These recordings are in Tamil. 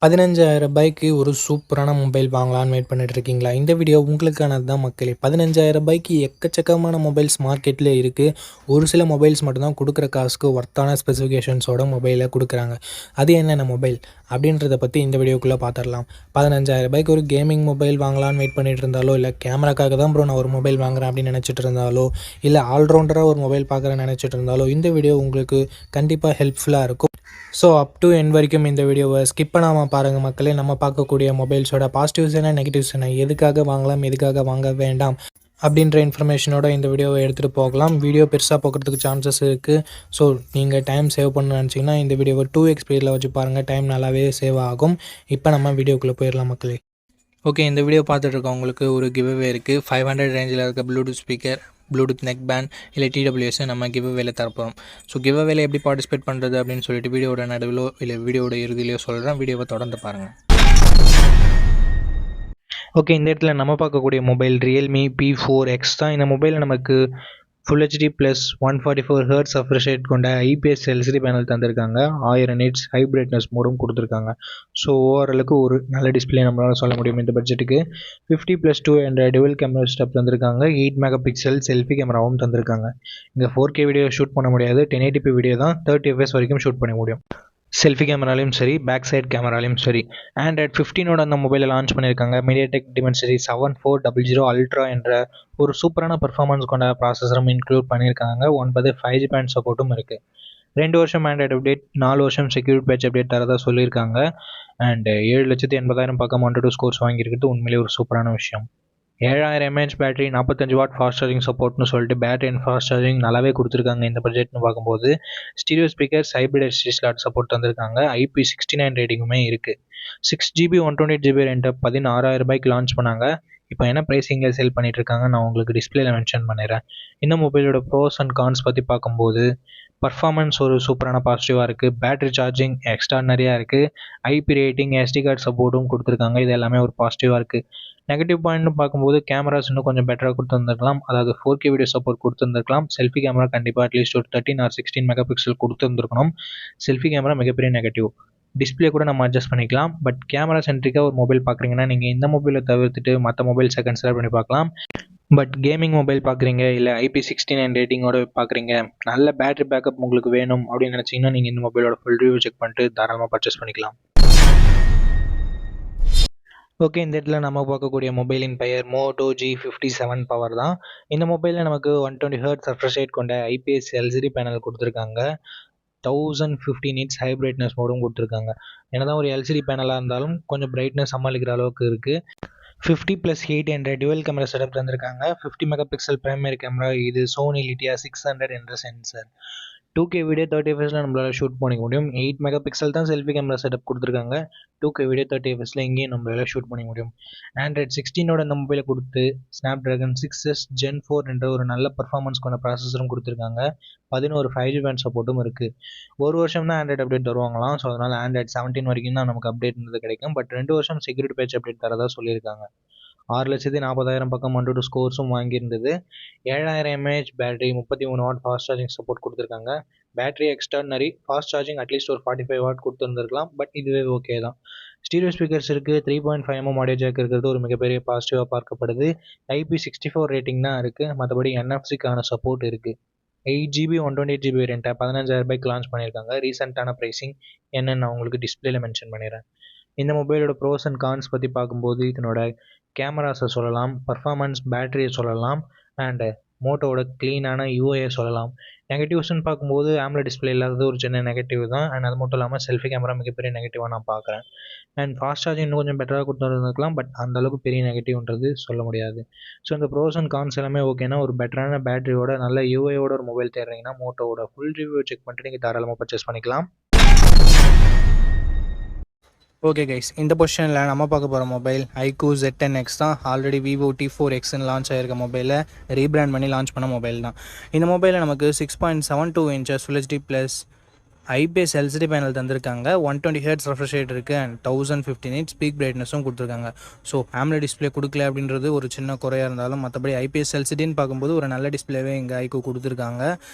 ரூ. 15,000க்கு ஒரு சூப்பரான மொபைல் வாங்கலான்னு வெயிட் பண்ணிட்டு இருக்கீங்களா? இந்த வீடியோ உங்களுக்கானது தான் மக்களே. ரூ. 15,000க்கு எக்கச்சக்கமான மொபைல்ஸ் மார்க்கெட்டில் இருக்குது. ஒரு சில மொபைல்ஸ் மட்டும்தான் கொடுக்குற காசுக்கு ஒர்த்தான ஸ்பெசிஃபிகேஷன்ஸோட மொபைலை கொடுக்குறாங்க. அது என்னென்ன மொபைல் அப்படின்றத பற்றி இந்த வீடியோக்குள்ளே பார்த்துடலாம். ரூ. 15,000க்கு ஒரு கேமிங் மொபைல் வாங்கலான்னு வெயிட் பண்ணிட்டு இருந்தாலோ, இல்லை கேமராக்காக தான் ப்ரோ நான் ஒரு மொபைல் வாங்குறேன் அப்படின்னு நினச்சிட்டு இருந்தாலோ, இல்லை ஆல்ரவுண்டராக ஒரு மொபைல் பார்க்குறேன்னு நினச்சிட்டு இருந்தாலோ, இந்த வீடியோ உங்களுக்கு கண்டிப்பாக ஹெல்ப்ஃபுல்லாக இருக்கும். ஸோ அப் டு எண்ட் வரைக்கும் இந்த வீடியோவை ஸ்கிப் பண்ணாமல் பாருங்கள் மக்களே. நம்ம பார்க்கக்கூடிய மொபைல்ஸோட பாசிட்டிவ்ஸ் என்ன, நெகட்டிவ்ஸ் என்ன, எதுக்காக வாங்கலாம், எதுக்காக வாங்க வேண்டாம் அப்படின்ற இன்ஃபர்மேஷனோட இந்த வீடியோவை எடுத்துகிட்டு போகலாம். வீடியோ பெருசாக போகிறதுக்கு சான்சஸ் இருக்குது. ஸோ நீங்கள் டைம் சேவ் பண்ணணும்னு நினச்சிங்கன்னா இந்த வீடியோவை 2x ஸ்பீடில் வச்சு பாருங்கள். டைம் நல்லாவே சேவ் ஆகும். இப்போ நம்ம வீடியோக்குள்ளே போயிடலாம் மக்களே. ஓகே, இந்த வீடியோ பார்த்துட்டு இருக்கவங்களுக்கு ஒரு கிவ்அவே இருக்குது. 500 ரேஞ்சில் இருக்க Bluetooth speaker, Bluetooth neck band இல்லை TWS நம்ம கிவ்அவேல தரப்போம். ஸோ கிவ்அவேல எப்படி பார்ட்டிசிபேட் பண்ணுறது அப்படின்னு சொல்லிட்டு வீடியோட நடுவிலோ இல்லை வீடியோட இறுதியிலையோ சொல்கிறேன். வீடியோவை தொடர்ந்து பாருங்கள். ஓகே, இந்த இடத்துல நம்ம பார்க்கக்கூடிய மொபைல் Realme P4X தான். இந்த மொபைலில் நமக்கு Full HD + 144 Hz refresh rate கொண்ட IPS LCD பேனல் தந்திருக்காங்க. 1000 nits ஹை பிரைட்னஸ் மோடும் கொடுத்துருக்காங்க. ஸோ ஓவராலுக்கு ஒரு நல்ல டிஸ்பிளே நம்மளால் சொல்ல முடியும் இந்த பட்ஜெட்டுக்கு. 50+2 என்ற டுவல் கேமரா ஸ்டெப் தந்திருக்காங்க. 8 மெகாபிக்சல் செல்ஃபி கேமராவும் தந்திருக்காங்க. இங்கே 4K வீடியோ ஷூட் பண்ண முடியாது. 1080p வீடியோ தான் 30 fps வரைக்கும் ஷூட் பண்ண முடியும். செல்ஃபி கேமராலையும் சரி, பேக் சைட் கேமராலையும் சரி. ஆண்ட்ராய்ட் 15ஓட அந்த மொபைலை லான்ச் பண்ணியிருக்காங்க. MediaTek Dimensity 7400 Ultra என்ற ஒரு சூப்பரான பர்ஃபார்மன்ஸ் கொண்ட ப்ராசஸரும் இன்க்ளூட் பண்ணியிருக்காங்க. 9 5G பேண்ட் சப்போர்ட்டும் இருக்குது. 2 வருஷம் ஆண்ட்ராய்டு அப்டேட், 4 வருஷம் செக்யூரிட்டி பேட்ச் அப்டேட் தரதா சொல்லியிருக்காங்க. அண்ட் 7,80,000 பக்கம் 1 to 2 ஸ்கோர்ஸ் வாங்கியிருக்கிறது உண்மையிலே ஒரு சூப்பரான விஷயம். 7000 mAh battery, 45 watt fast charging சப்போர்ட்னு சொல்லிட்டு பேட்டரி அண்ட் ஃபாஸ்ட் சார்ஜிங் நல்லாவே கொடுத்துருக்காங்க இந்த பட்ஜெட்னு பார்க்கும்போது. Stereo speakers, hybrid SD slot support தந்திருக்காங்க. IP69 ரேட்டிங்குமே இருக்குது. 6GB 128GB ரெண்ட்டை 16,000 லான்ச் பண்ணாங்க. இப்போ என்ன ப்ரைஸிங்கில் சேல் பண்ணிட்டு இருக்காங்க நான் உங்களுக்கு டிஸ்பிளேல மென்ஷன் பண்ணிடுறேன். இந்த மொபைலோட ப்ரோஸ் அண்ட் கான்ஸ் பற்றி பார்க்கும்போது பர்ஃபார்மன்ஸ் ஒரு சூப்பரான பாசிட்டிவாக இருக்குது. பேட்டரி சார்ஜிங் எக்ஸ்ட்ரானரியாக இருக்குது. IP ரேட்டிங், SD கார்டு சப்போர்ட்டும் கொடுத்துருக்காங்க. இது எல்லாமே ஒரு பாசிட்டிவாக இருக்குது. நெகட்டிவ் பாயிண்ட்னு பார்க்கும்போது கேமராஸ் இன்னும் கொஞ்சம் பெட்டராக கொடுத்துருந்துருக்கலாம். அதாவது 4K வீடியோ சப்போர்ட் கொடுத்துருந்துருக்கலாம். செல்ஃபி கேமரா கண்டிப்பாக அட்லீஸ்ட் ஒரு 13 or 16 மெகாபிக்சல் கொடுத்துருந்துருக்கணும். செல்ஃபி கேமரா மிகப்பெரிய நெகட்டிவ். டிஸ்பிளே கூட நம்ம அட்ஜஸ்ட் பண்ணிக்கலாம். பட் கேமரா சென்ட்ரிக்காக ஒரு மொபைல் பார்க்குறீங்கன்னா நீங்கள் இந்த மொபைலை தவிர்த்துட்டு மற்ற மொபைல்ஸை கன்சிடர் பண்ணி பார்க்கலாம். பட் கேமிங் மொபைல் பார்க்குறீங்க, இல்லை IP69 ரேட்டிங்கோட பார்க்குறீங்க, நல்ல பேட்டரி பேக்கப் உங்களுக்கு வேணும் அப்படின்னு நினச்சிங்கன்னா நீங்கள் இந்த மொபைலோட ஃபுல் ரிவ்யூ செக் பண்ணிட்டு தாராளமாக பர்ச்சேஸ் பண்ணிக்கலாம். ஓகே, இந்த இடத்துல நம்ம பார்க்கக்கூடிய மொபைலின் பெயர் Moto G57 பவர் தான். இந்த மொபைலில் நமக்கு 120 Hz refresh rate கொண்ட IPS LCD பேனல் கொடுத்துருக்காங்க. 1050 nits ஹை பிரைட்னஸ் மோடும் கொடுத்துருக்காங்க. என்னதான் ஒரு LCD பேனலாக இருந்தாலும் கொஞ்சம் பிரைட்னஸ் சமாளிக்கிற அளவுக்கு இருக்குது. 50+8 என்ற டுவல் கேமரா செட்டப் தந்திருக்காங்க. 50 மெகாபிக்சல் பிரைமரி கேமரா, இது சோனி லிட்டியா 600 என்ற சென்சர். 2K வீடியோ 30 fps நம்மளால் ஷூட் பண்ணிக்க முடியும். 8 மெகாபிக்சல் தான் செல்ஃபி கேமரா செட்டப் கொடுத்துருக்காங்க. 2K வீடியோ 30 fps இங்கேயும் நம்மளால் ஷூட் பண்ணிக்க முடியும். ஆண்ட்ராய்ட் 16ஓட இந்த மொபைலை கொடுத்து Snapdragon 6s Gen 4 என்ற ஒரு நல்ல பர்ஃபார்மன்ஸ் கொண்ட ப்ராசஸரும் கொடுத்துருக்காங்க. 11 5G பேண்ட் சப்போர்ட்டும் இருக்குது. ஒரு வருஷம் தான் ஆண்ட்ராய்ட் அப்டேட் தருவாங்களாம். ஸோ அதனால் ஆண்ட்ராய்ட் 17 வரைக்கும் தான் நமக்கு அப்டேட் கிடைக்கும். பட் 2 வருஷம் செக்யூரிட்டி பேட்ச் அப்டேட் தரதா சொல்லியிருக்காங்க. 6,40,000 பக்கம் 1 to 2 ஸ்கோர்ஸும் வாங்கியிருந்தது. 7000 mAh battery, 33 what fast charging support கொடுத்துருக்காங்க. பேட்டரி எக்ஸ்டர்னரி, ஃபாஸ்ட் சார்ஜிங் அட்லீஸ்ட் ஒரு 45 வாட் கொடுத்துருந்துருக்கலாம். பட் இதுவே ஓகே தான். ஸ்டீரியோ ஸ்பீக்கர்ஸ் இருக்குது. 3.5mm ஆடியோ ஜாக் இருக்கிறது ஒரு மிகப்பெரிய பாசிட்டிவாக பார்க்கப்படுது. IP64 ரேட்டிங் தான் இருக்குது. மற்றபடி NFC-க்கான சப்போர்ட் இருக்குது. 8GB 128GB ரெண்ட்டை 15,000 லான்ச் பண்ணியிருக்காங்க. ரீசெண்டான ப்ரைஸிங் என்னென்னு நான் உங்களுக்கு டிஸ்பிளேல மென்ஷன் பண்ணிடுறேன். இந்த மொபைலோட ப்ரோஸ் அண்ட் கான்ஸ் பற்றி பார்க்கும்போது இதனோட கேமராஸை சொல்லலாம், பர்ஃபார்மன்ஸ், பேட்டரியை சொல்லலாம், அண்டு மோட்டோவோட க்ளீனான யூஐயை சொல்லலாம். நெகட்டிவ்ஸ்ன்னு பார்க்கும்போது AMOLED டிஸ்பிளே இல்லாதது ஒரு சின்ன நெகட்டிவ் தான். அண்ட் அது மட்டும் இல்லாமல் செல்ஃபி கேமரா மிகப்பெரிய நெகட்டிவாக நான் பார்க்குறேன். அண்ட் ஃபாஸ்ட் சார்ஜிங் இன்னும் கொஞ்சம் பெட்டராக கொடுத்துருந்துருக்கலாம். பட் அந்தளவுக்கு பெரிய நெகட்டிவ்ன்றது சொல்ல முடியாது. ஸோ இந்த ப்ரோஸ் அண்ட் கான்ஸ் எல்லாமே ஓகேனா, ஒரு பெட்டரான பேட்டரியோட நல்ல யூஐயோட ஒரு மொபைல் தேடுறீங்கன்னா மோட்டோவோட ஃபுல் ரிவ்யூ செக் பண்ணிட்டு நீங்கள் தாராளமாக பர்ச்சேஸ் பண்ணிக்கலாம். ஓகே கைஸ், இந்த பொசிஷனில் நம்ம பார்க்க போகிற மொபைல் iQOO Z10X தான். ஆல்ரெடி Vivo T4Xன்னு லான்ச் ஆகிருக்க மொபைலை ரீபிராண்ட் பண்ணி லான்ச் பண்ண மொபைல் தான். இந்த மொபைலில் நமக்கு 6.72 inches Full HD + IPS LCD panel தந்திருக்காங்க. 120 ஹெர்ட்ஸ் ரெஃப்ரெஷ் ரேட் இருக்குது அண்ட் 1050 நிட்ஸ் பீக் பிரைட்னஸும் கொடுத்துருக்காங்க. ஸோ AMOLED டிஸ்பிளே கொடுக்கல அப்படின்றது ஒரு சின்ன குறையாக இருந்தாலும் மற்றபடி ஐபிஎஸ் எல்சிடின்னு பார்க்கும்போது ஒரு நல்ல டிஸ்பிளேவே இங்கே ஐக்கு கொடுத்துருக்காங்க.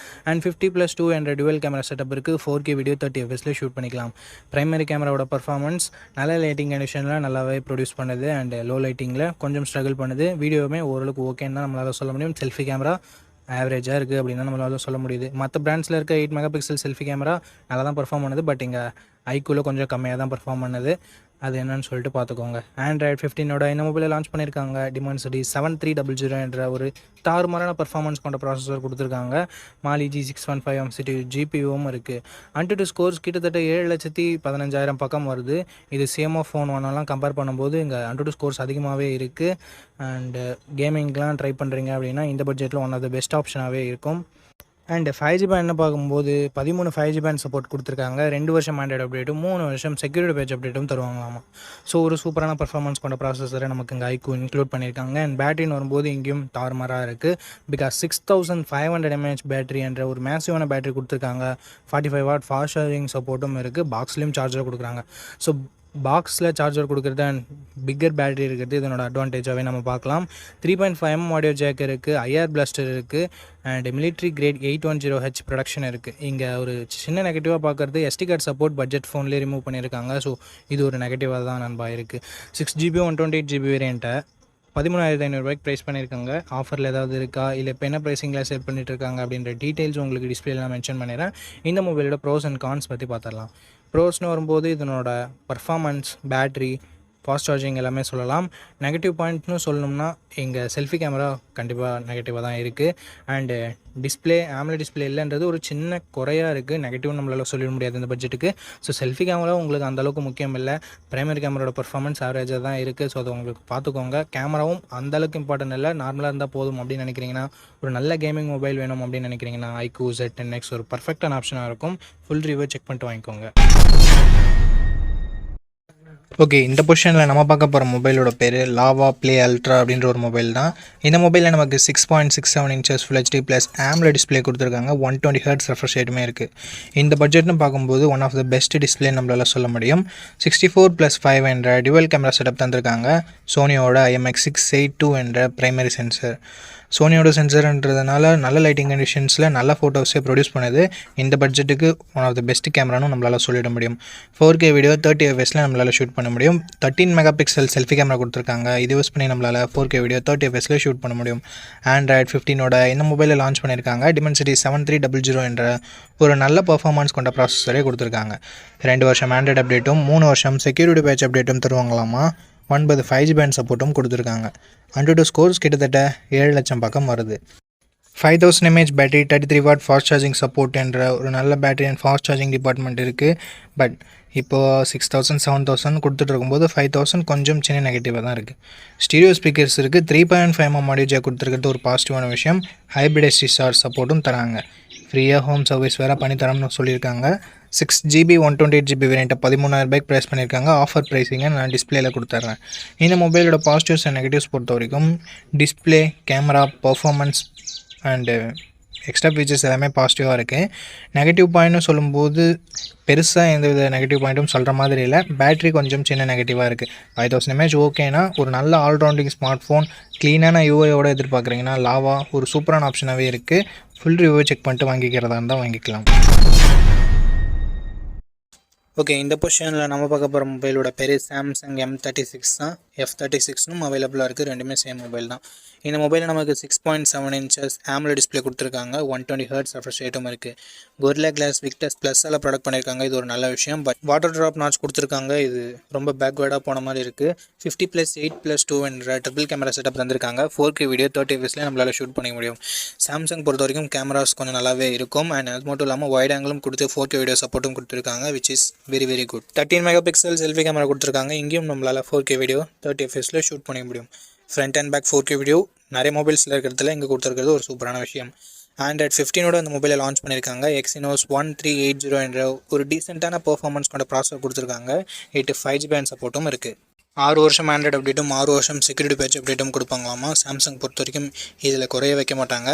அண்ட் 50+2 என்ற டுவல் கேமரா செட்டப் இருக்குது. 4K வீடியோ 30 fps ஷூட் பண்ணிக்கலாம். பிரைமரி கேமராவோட பர்ஃபார்மன்ஸ் நல்ல லைட்டிங் கண்டிஷனில் நல்லாவே ப்ரொடியூஸ் பண்ணுது அண்ட் லோ லைட்டிங்கில் கொஞ்சம் ஸ்ட்ரகிள் பண்ணுது. வீடியோவுமே ஓரளவுக்கு ஓகேன்னு தான் நம்மளால் சொல்ல முடியும். செல்ஃபி கேமரா ஆவரேஜாக இருக்குது அப்படின்னு நம்மளால் சொல்ல முடியுது. மற்ற பிராண்ட்ஸில் இருக்க 8 மெகாபிக்சல் செல்ஃபி கேமரா நல்லா தான் பர்ஃபார்ம் பண்ணுது. பட் இங்கே ஐக்குள்ளே கொஞ்சம் கம்மியாக தான் பர்ஃபார்ம் பண்ணுது. அது என்னன்னு சொல்லிட்டு பார்த்துக்கோங்க. Android 15ஓட இந்த மொபைலை லான்ச் பண்ணியிருக்காங்க. Dimensity 7300 என்ற ஒரு தாறுமாறான பர்ஃபார்மன்ஸ் கொண்ட ப்ராசஸர் கொடுத்துருக்காங்க. Mali G615 MCU GPUவும் இருக்குது. AnTuTu ஸ்கோர்ஸ் கிட்டத்தட்ட 7,15,000 பக்கம் வருது. இது CMO ஃபோன் ஒன்னெல்லாம் கம்பேர் பண்ணும்போது இங்கே AnTuTu ஸ்கோர்ஸ் அதிகமாகவே இருக்குது. அண்டு கேமிங்லாம் ட்ரை பண்ணுறீங்க அப்படின்னா இந்த பட்ஜெட்டில் ஒன் ஆஃப் த பெஸ்ட் ஆப்ஷனாகவே இருக்கும். அண்ட் 5G பேண்ட் பார்க்கும்போது 13 5G பேண்ட் சப்போர்ட் கொடுத்துருக்காங்க. 2 வருஷம் ஆண்ட்ராய்டு அப்டேட்டும் 3 வருஷம் செக்யூரிட்டி பேட்ச் அப்டேட்டும் தருவாங்களாமா. ஸோ ஒரு சூப்பரான பர்ஃபார்மன்ஸ் கொண்ட ப்ராசஸரை நமக்கு இங்கே ஐக்கு இன்க்ளூட் பண்ணியிருக்காங்க. அண்ட் பேட்டரின்னு வரும்போது இங்கேயும் தாறுமாறாக இருக்குது. பிகாஸ் 6500 mAh பேட்டரி என்ற ஒரு மேசிவான பேட்டரி கொடுத்துருக்காங்க. 45 வாட் ஃபாஸ்ட் சார்ஜிங் சப்போர்ட்டும் இருக்குது. பாக்ஸ்லேயும் சார்ஜர் கொடுக்குறாங்க. ஸோ பாக்ஸில் சார்ஜர் கொடுக்குறது அண்ட் பிக்கர் பேட்டரி இருக்கிறது இதனோட அட்வான்டேஜாகவே நம்ம பார்க்கலாம். 3.5mm ஆடியோ ஜேக் இருக்குது. IR பிளாஸ்டர் இருக்குது. And military great 810H production இருக்குது. இங்கே ஒரு சின்ன நெகட்டிவாக பார்க்குறது SD கார்டு சப்போர்ட் பட்ஜெட் ஃபோன்லேயே ரிமூவ் பண்ணியிருக்காங்க. ஸோ இது ஒரு நெகட்டிவாக தான் நண்பா இருக்குது. 6GB 128GB வேரியண்ட்டை 13,500 ப்ரைஸ் பண்ணியிருக்காங்க. ஆஃபரில் ஏதாவது இருக்கா இல்லை இப்போ என்ன ப்ரைஸிங்கில் சேல் பண்ணிட்டு இருக்காங்க அப்படின்ற டீட்டெயில்ஸ் உங்களுக்கு டிஸ்பிளேல நான் மென்ஷன் பண்ணிடுறேன். இந்த மொபைலோட ப்ரோஸ் அண்ட் கான்ஸ் பற்றி பார்த்துடலாம். ப்ரோஸ்னு வரும்போது இதனோட பர்ஃபார்மன்ஸ், பேட்ரி, ஃபாஸ்ட் சார்ஜிங் எல்லாமே சொல்லலாம். நெகட்டிவ் பாயிண்ட்னு சொல்லணும்னா இங்கே செல்ஃபி கேமரா கண்டிப்பாக நெகட்டிவாக தான் இருக்குது. அண்டு டிஸ்பிளே AMOLED டிஸ்பிளே இல்லைன்றது ஒரு சின்ன குறையாக இருக்குது. நெகட்டிவ் நம்மளால் சொல்லிட முடியாது இந்த பட்ஜெட்டுக்கு. ஸோ செல்ஃபி கேமரா உங்களுக்கு அந்தளவுக்கு முக்கியம் இல்லை. பிரைமரி கேமராவோட பர்ஃபார்மன்ஸ் ஆவரேஜாக தான் இருக்குது. ஸோ அதை உங்களுக்கு பார்த்துக்கோங்க. கேமராவும் அந்தளவுக்கு இம்பார்ட்டன்ட் இல்லை, நார்மலாக இருந்தால் போதும் அப்படின்னு நினைக்கிறீங்கன்னா, ஒரு நல்ல கேமிங் மொபைல் வேணும் அப்படின்னு நினைக்கிறீங்கன்னா iQOO Z10X ஒரு பர்ஃபெக்டான ஆப்ஷனாக இருக்கும். ஃபுல் ரிவ்யூ செக் பண்ணிட்டு வாங்கிக்கோங்க. ஓகே, இந்த பொசிஷனில் நம்ம பார்க்க போகிற மொபைலோட பேர் லாவா ப்ளே அல்ட்ரா அப்படின்ற ஒரு மொபைல் தான். இந்த மொபைலில் நமக்கு 6.67 inches Full HD plus AMOLED display கொடுத்துருக்காங்க. 120 Hz ரெஃப்ரெஷ் ரேட்டுமே இருக்குது. இந்த பட்ஜெட்னு பார்க்கும்போது one of the best display நம்மளால் சொல்ல முடியும். 64+5 என்ற டுவல் கேமரா செட்டப் தந்திருக்காங்க. சோனியோட IMX682 என்ற பிரைமரி சென்சர். சோனியோட சென்சர்ன்றதுனால நல்ல லைட்டிங் கண்டிஷன்ஸில் நல்ல ஃபோட்டோஸே ப்ரொடியூஸ் பண்ணுது. இந்த பட்ஜெட்டுக்கு ஒன் ஆஃப் த பெஸ்ட் கேமரானு நம்மளால் சொல்லிட முடியும். 4K வீடியோ 30 fps நம்மளால் ஷூட் பண்ண முடியும். 13 மெகாபிக்சல் செல்ஃபி கேமரா கொடுத்துருக்காங்க. இது யூஸ் பண்ணி நம்மளால் 4K வீடியோ 30 fps ஷூட் பண்ண முடியும். Android 15ஓட இந்த மொபைலை லான்ச் பண்ணியிருக்காங்க. Dimensity 7300 என்ற ஒரு நல்ல பர்ஃபார்மன்ஸ் கொண்ட ப்ராசஸரே கொடுத்துருக்காங்க. 2 வருஷம் ஆண்ட்ராய்டு அப்டேட்டும் 3 வருஷம் செக்யூரிட்டி பேட்ச் அப்டேட்டும் தருவாங்களாமா. 9 5G பேண்ட் சப்போர்ட்டும் கொடுத்துருக்காங்க. AnTuTu ஸ்கோர்ஸ் கிட்டத்தட்ட 7 லட்சம் பக்கம் வருது. 5000 mAh battery, 33 what fast charging support என்ற ஒரு நல்ல battery and fast charging department இருக்குது. பட் இப்போது 6000 7000 கொடுத்துட்டு இருக்கும்போது 5000 கொஞ்சம் சின்ன நெகட்டிவாக தான் இருக்குது. ஸ்டீரியோ ஸ்பீக்கர்ஸ் இருக்குது. 3.5mm ஆடியோ ஜாக் கொடுத்துருக்கிறது ஒரு பாசிட்டிவான விஷயம். ஹைப்ரிட் SD சார்ஜ் சப்போர்ட்டும் தராங்க. ஃப்ரீயாக ஹோம் சர்வீஸ் வேறு பண்ணித்தரோம்னு சொல்லியிருக்காங்க. 6GB 128GB வேரியண்ட்டை 13,000 ப்ரைஸ் பண்ணியிருக்காங்க. ஆஃபர் ப்ரைஸிங்கை நான் டிஸ்பிளேயில் கொடுத்துட்றேன். இந்த மொபைலோட பாசிட்டிவ்ஸ் அண்ட் நெகட்டிவ்ஸ் பொறுத்த வரைக்கும் display, camera, performance and extra features எல்லாமே பாசிட்டிவாக இருக்குது. நெகட்டிவ் பாயிண்ட்னு சொல்லும்போது பெருசாக எந்த வித நெகட்டிவ் பாயிண்ட்டும் சொல்கிற மாதிரி இல்லை. பேட்ரி கொஞ்சம் சின்ன நெகட்டிவாக இருக்குது. 5000 mAh ஓகேனா ஒரு நல்ல ஆல்ரவுண்டிங் ஸ்மார்ட் ஃபோன், க்ளீனான யூஐயோடு எதிர்பார்க்குறீங்கன்னா லாவா ஒரு சூப்பரான ஆப்ஷனாகவே இருக்குது. ஃபுல் ரிவ்யூ செக் பண்ணிட்டு வாங்கிக்கிறதா இருந்தால் வாங்கிக்கலாம். ஓகே, இந்த பொசிஷனில் நம்ம பார்க்க போகிற மொபைலோட பேர் சாம்சங் M36 தான். F36னும் அவைலபிளாக இருக்குது. ரெண்டுமே சேம் மொபைல் தான். இந்த மொபைலில் நமக்கு 6.7 inches AMOLED டிஸ்பிளே கொடுத்துருக்காங்க. 120 Hz ரெஃப்ரெஷ் ரேட்டும் இருக்குது. Gorilla Glass Victus ப்ளஸ்ஸால் ப்ராடக்ட் பண்ணியிருக்காங்க. இது ஒரு நல்ல விஷயம். பட் வாட்டர் ட்ராப் நாட்ச் கொடுத்துருக்காங்க. இது ரொம்ப பேக்வேர்டாக போன மாதிரி இருக்குது. 50+8+2 என்ற ட்ரிபிள் கேமரா செட்டப் தந்திருக்காங்க. 4K வீடியோ 30 fps நம்மளால் ஷூட் பண்ண முடியும். சாம்சங் பொறுத்த வரைக்கும் கேமராஸ் கொஞ்சம் நல்லாவே இருக்கும். அண்ட் அது மட்டும் இல்லாமல் வைட் ஆங்கிளும் கொடுத்து 4K வீடியோ சப்போர்ட்டும் கொடுத்துருக்காங்க. Which is very good. 13 megapixel selfie camera கொடுத்துருக்காங்க. இங்கேயும் நம்மளால் 4K வீடியோ 30 fps ஷூட் பண்ண முடியும். Front and back 4K video நிறைய மொபைல்ஸில் இருக்கிறதுல இங்கே கொடுத்துருக்கிறது ஒரு சூப்பரான விஷயம். Android 15ஓட அந்த மொபைலை லான்ச் பண்ணியிருக்காங்க. Exynos 1380 என்ற ஒரு டீசெண்டான பர்ஃபார்மன்ஸ் கொண்ட ப்ராசஸர் கொடுத்துருக்காங்க. 5G பேண்ட் சப்போர்ட்டும் இருக்குது. 6 வருஷம் ஆண்ட்ராய்டு அப்டேட்டும் 6 வருஷம் செக்யூரிட்டி பேட்ச் அப்டேட்டும் கொடுப்பாங்களாமா. சாம்சங் பொறுத்த வரைக்கும் இதில் குறைய வைக்க மாட்டாங்க.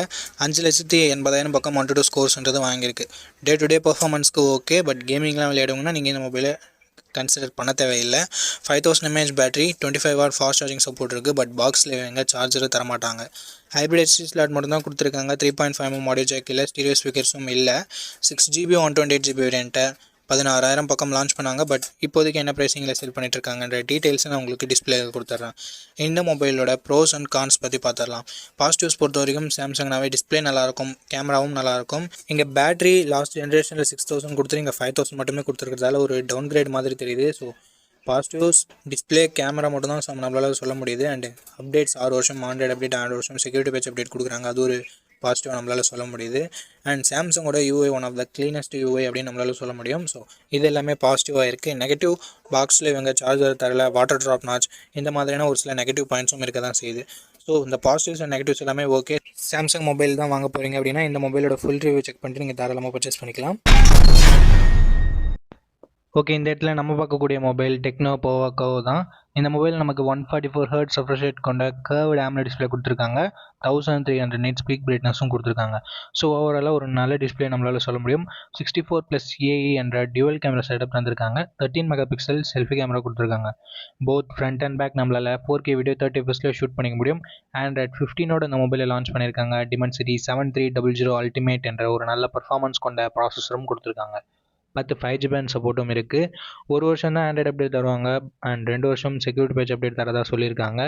5,80,000 பக்கம் 1 to 2 ஸ்கோர்ஸ்ன்றது வாங்கியிருக்கு. டே டு டே பர்ஃபார்மன்ஸ்க்கு ஓகே, பட் கேமிங்லாம் விளையாடுங்கன்னா நீங்கள் இந்த மொபைலை கன்சிடர் பண்ண தேவையில்லை. 5000 mAh battery, 25 watt fast charging support இருக்குது. பட் பாக்ஸில் எங்கே சார்ஜரை தரமாட்டாங்க. ஹைப்ரிட் HD ஸ்லாட் மட்டும் தான் கொடுத்துருக்காங்க. 3.5mm ஆடியோ ஜாக் இல்லை, ஸ்டீரியோ ஸ்பீக்கர்ஸும் இல்லை. 6GB 128GB வேரியண்ட்டை 16,000 பக்கம் லான்ச் பண்ணாங்க. பட் இப்போதைக்கு என்ன ப்ரைஸிங்கில் செல் பண்ணிட்டு இருக்காங்கன்ற டீட்டெயில்ஸை நான் உங்களுக்கு டிஸ்பிளேயில் கொடுத்துட்றேன். இந்த மொபைலோட ப்ரோஸ் அண்ட் கான்ஸ் பற்றி பார்த்துடலாம். பாசிட்டிவ்ஸ் பொறுத்த வரைக்கும் சாம்சங்னாவே டிஸ்பிளே நல்லாயிருக்கும், கேமராவும் நல்லாயிருக்கும். இங்கே பேட்டரி லாஸ்ட் ஜென்ரேஷனில் 6,000 கொடுத்துட்டு இங்கே 5,000 மட்டுமே கொடுத்துருக்கிறதால ஒரு டவுன் கிரேட் மாதிரி தெரியுது. ஸோ பாசிட்டிவ்ஸ் டிஸ்பிளே, கேமரா மட்டும் தான் நம்மளால் சொல்ல முடியுது. அண்டு அப்டேட்ஸ் 6 வருஷம் ஆண்ட்ராய்டு அப்டேட், 6 வருஷம் செக்யூரிட்டி பேட்ச் அப்டேட் கொடுக்குறாங்க. அது ஒரு பாசிட்டிவாக நம்மளால் சொல்ல முடியுது. அண்ட் சாம்சங்கோட UI one of the cleanest UI அப்படின்னு நம்மளால் சொல்ல முடியும். ஸோ இது எல்லாமே பாசிட்டிவாக இருக்குது. நெகட்டிவ் பாக்ஸில் இவங்க சார்ஜர் தரல, வாட்டர் ட்ராப் நாச், இந்த மாதிரியான ஒரு சில நெகட்டிவ் பாயிண்ட்ஸும் இருக்க தான் செய்யுது. ஸோ இந்த பாசிட்டிவ்ஸ் அண்ட் நெகட்டிவ்ஸ் எல்லாமே ஓகே. சாம்சங் மொபைல் தான் வாங்க போகிறீங்க அப்படின்னா இந்த மொபைலோட ஃபுல் ரிவ்யூ செக் பண்ணிட்டு நீங்கள் தாராளமாக பர்ச்சேஸ் பண்ணிக்கலாம். ஓகே, இந்த இடத்துல நம்ம பார்க்கக்கூடிய மொபைல் டெக்னோ போவாக்கோ தான். இந்த மொபைல் நமக்கு 144 Hz refresh rate கொண்ட கர்வ்டு AMOLED டிஸ்பிளே கொடுத்துருக்காங்க. 1300 nits பீக் பிரைட்னஸும் கொடுத்துருக்காங்க. ஸோ ஓவராலாக ஒரு நல்ல டிஸ்பிளே நம்மளால் சொல்ல முடியும். 64+AE என்ற டியூவல் கேமரா செட்டப் தந்திருக்காங்க. 13 MP செல்ஃபி கேமரா கொடுத்துருக்காங்க. போத் ஃப்ரண்ட் அண்ட் பேக் நம்மளால் 4K வீடியோ 30 fps ஷூட் பண்ணிக்க முடியும். Android 15 இந்த மொபைலை லான்ச் பண்ணியிருக்காங்க. Dimensity 7300 Ultimate என்ற ஒரு நல்ல பர்ஃபார்மன்ஸ் கொண்ட ப்ராசஸரும் கொடுத்துருக்காங்க. 10 5G பேண்ட் சப்போர்ட்டும் இருக்குது. 1 வருஷம் தான் ஆண்ட்ராய்டு அப்டேட் தருவாங்க அண்ட் 2 வருஷம் செக்யூரிட்டி பேட்ச் அப்டேட் தரதா சொல்லியிருக்காங்க.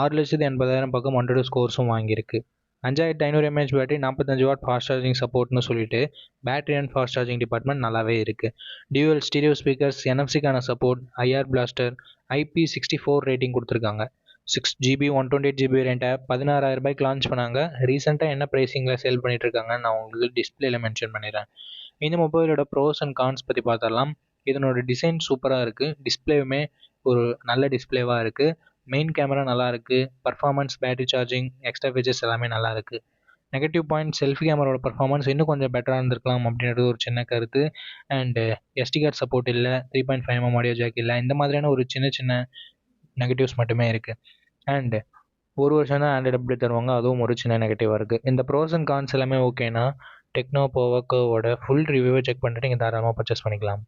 6,80,000 பக்கம் 1 ஸ்கோர்ஸும் வாங்கியிருக்கு. 5,500 mAh battery, 45 watt fast charging சப்போர்ட்னு சொல்லிட்டு battery and fast charging department நல்லாவே இருக்குது. டியூவல் ஸ்டீரியோ ஸ்பீக்கர்ஸ், NFC-க்கான support, IR blaster, IP64 rating கொடுத்துருக்காங்க. 6GB 128GB வேரியண்ட்டை 16,000 லான்ச் பண்ணாங்க. ரீசெண்டாக என்ன ப்ரைஸிங்கில் சேல் பண்ணிட்டு இருக்காங்கன்னு நான் உங்களுக்கு டிஸ்பிளேல மென்ஷன் பண்ணிடுறேன். இந்த மொபைலோட ப்ரோஸ் அண்ட் கான்ஸ் பற்றி பார்த்துடலாம். இதனோட டிசைன் சூப்பராக இருக்குது. டிஸ்பிளேவுமே ஒரு நல்ல டிஸ்பிளேவாக இருக்குது. மெயின் கேமரா நல்லா இருக்குது. Performance, battery charging, extra features எல்லாமே நல்லா இருக்குது. நெகட்டிவ் பாயிண்ட், செல்ஃபி கேமராவோட பர்ஃபார்மன்ஸ் இன்னும் கொஞ்சம் பெட்டராக இருந்திருக்கலாம் அப்படின்றது ஒரு சின்ன கருத்து. அண்டு SD கார்டு சப்போர்ட் இல்லை, 3.5mm ஆடியோ ஜாக் இல்லை, இந்த மாதிரியான ஒரு சின்ன சின்ன நெகட்டிவ்ஸ் மட்டுமே இருக்குது. அண்டு 1 வருஷம் தான் ஆண்ட்ராய்டு அப்டேட் தருவாங்க, அதுவும் ஒரு சின்ன நெகட்டிவாக இருக்குது. இந்த ப்ரோஸ் அண்ட் கான்ஸ் எல்லாமே ஓகேனா டெக்னோ போவாக்கோவோட ஃபுல் ரிவ்யூவை செக் பண்ணிட்டு நீங்கள் தாராளமாக பர்ச்சேஸ் பண்ணிக்கலாம்.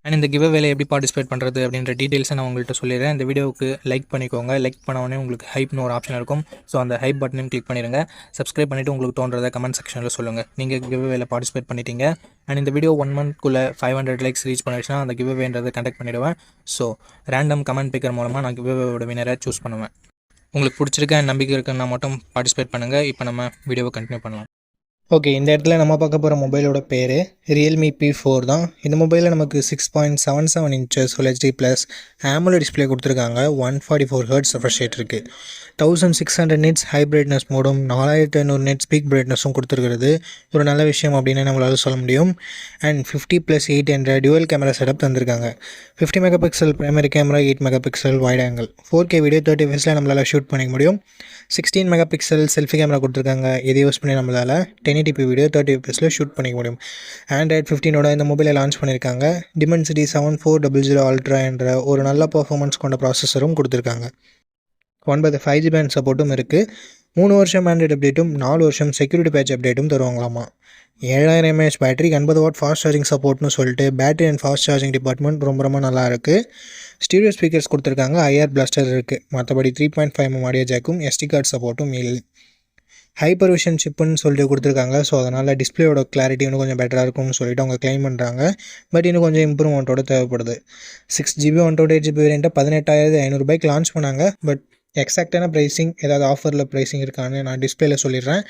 அண்ட் இந்த கிவ் அவேல எப்படி பார்ட்டிசிபேட் பண்ணுறது அப்படின்ற டீட்டெயில்ஸை நான் உங்கள்கிட்ட சொல்லிடுறேன். இந்த வீடியோவுக்கு லைக் பண்ணிக்கோங்க. லைக் பண்ண உடனே உங்களுக்கு ஹைப்னு ஒரு ஆப்ஷன் இருக்கும். ஸோ அந்த ஹைப் பட்டனையும் கிளிக் பண்ணிடுங்க. சப்ஸ்கிரைப் பண்ணிவிட்டு உங்களுக்கு தோன்றதை கமெண்ட் செக்ஷனில் சொல்லுங்கள். நீங்கள் கிவ் அவேல பார்ட்டிசிபேட் பண்ணிட்டீங்க. அண்ட் இந்த வீடியோ 1 monthக்குள்ளே 500 likes ரீச் பண்ணிடுச்சுன்னா அந்த கிவ் அவேன்றதை கண்டக்ட் பண்ணிவிடுவேன். ஸோ ரேண்டம் கமெண்ட் பிக்கர் மூலமாக நான் கிவ் அவேவோட வினரை சூஸ் பண்ணுவேன். உங்களுக்கு பிடிச்சிருக்க நம்பிக்கை இருக்குன்னா மட்டும் பார்ட்டிசிபேட் பண்ணுங்கள். இப்போ நம்ம வீடியோவை கண்டினியூ பண்ணலாம். ஓகே, இந்த இடத்துல நம்ம பார்க்க போகிற மொபைலோட பேர் Realme P4 தான். இந்த மொபைலில் நமக்கு 6.77 inches Full HD plus AMOLED display கொடுத்துருக்காங்க. 144 Hz refresh rate இருக்குது. 1600 nits ஹை பிரைட்னஸ் மோடும் 4,500 nits பீக் பிரைட்னஸும் கொடுத்துருக்கிறது ஒரு நல்ல விஷயம் அப்படின்னு நம்மளால் சொல்ல முடியும். அண்ட் 50+8 என்ற டியூவல் கேமரா செட்டப் தந்திருக்காங்க. 50 MP primary camera, 8 MP wide angle, 4K video 30 fps நம்மளால் ஷூட் பண்ணிக்க முடியும். 16 MP செல்ஃபி கேமரா கொடுத்துருக்காங்க. இதை யூஸ் பண்ணி நம்மளால் 1080p வீடியோ 30 fps ஷூட் பண்ணிக்க முடியும். Android 15 இந்த மொபைலை லான்ச் பண்ணியிருக்காங்க. Dimensity 7400 Ultra என்ற ஒரு நல்ல பர்ஃபார்மன்ஸ் கொண்ட ப்ராசஸரும் கொடுத்துருக்காங்க. 9 5G பேண்ட் சப்போர்ட்டும் இருக்குது. 3 வருஷம் ஆண்ட்ராய்டு அப்டேட்டும் 4 வருஷம் செக்யூரிட்டி பேட்ச் அப்டேட்டும் தருவாங்களாமா. 7,000 mAh battery, 80 watt fast charging சப்போர்ட்னு சொல்லிட்டு battery and fast charging department ரொம்ப நல்லா இருக்குது. ஸ்டீரியோ ஸ்பீக்கர்ஸ் கொடுத்துருக்காங்க. IR பிளாஸ்டர் இருக்குது. மற்றபடி 3.5mm ஆடியோ ஜாக்கும் SD கார்டு சப்போர்ட்டும் இல்லை. ஹைப்பர்விஷன் சிப்புன்னு சொல்லிட்டு கொடுத்துருக்காங்க. ஸோ அதனால் டிஸ்பிளேயோட கிளாரிட்டி இன்னும் கொஞ்சம் பெட்டராக இருக்கும்னு சொல்லிட்டு அவங்க கிளைம் பண்ணுறாங்க. பட் இன்னும் கொஞ்சம் இம்ப்ரூவ்மெண்ட்டோட தேவைப்படுது. 6GB 128GB வேரியண்ட்டை 18,500 லான்ச் பண்ணாங்க. பட் எக்ஸாக்டான ப்ரைஸிங், ஏதாவது ஆஃபரில் ப்ரைஸிங் இருக்கான்னு நான் டிஸ்பிளேல சொல்லிடுறேன்.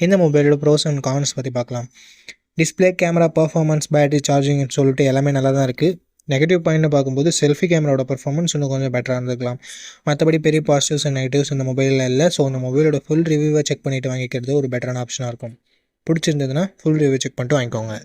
இந்த மொபைலோட ப்ரோஸ் அண்ட் கான்ஸ் பற்றி பார்க்கலாம். டிஸ்பிளே, கேமரா, பர்ஃபார்மன்ஸ், பேட்டரி சார்ஜிங்னு சொல்லிட்டு எல்லாமே நல்லா தான் இருக்குது. நெகட்டிவ் பாயிண்ட்னு பார்க்கும்போது செல்ஃபி கேமராவோட பர்ஃபார்மன்ஸ் இன்னும் கொஞ்சம் பெட்டராக இருந்துக்கலாம். மற்றபடி பெரிய பாசிட்டிவ்ஸ் அண்ட் நெகட்டிவ்ஸ் இந்த மொபைலில் இல்லை. ஸோ இந்த மொபைலோட ஃபுல் ரிவ்யூவை செக் பண்ணிவிட்டு வாங்கிக்கிறது ஒரு பெட்டரான ஆப்ஷனாக இருக்கும். பிடிச்சிருந்ததுன்னா ஃபுல் ரிவ்யூ செக் பண்ணிட்டு வாங்கிக்கோங்க.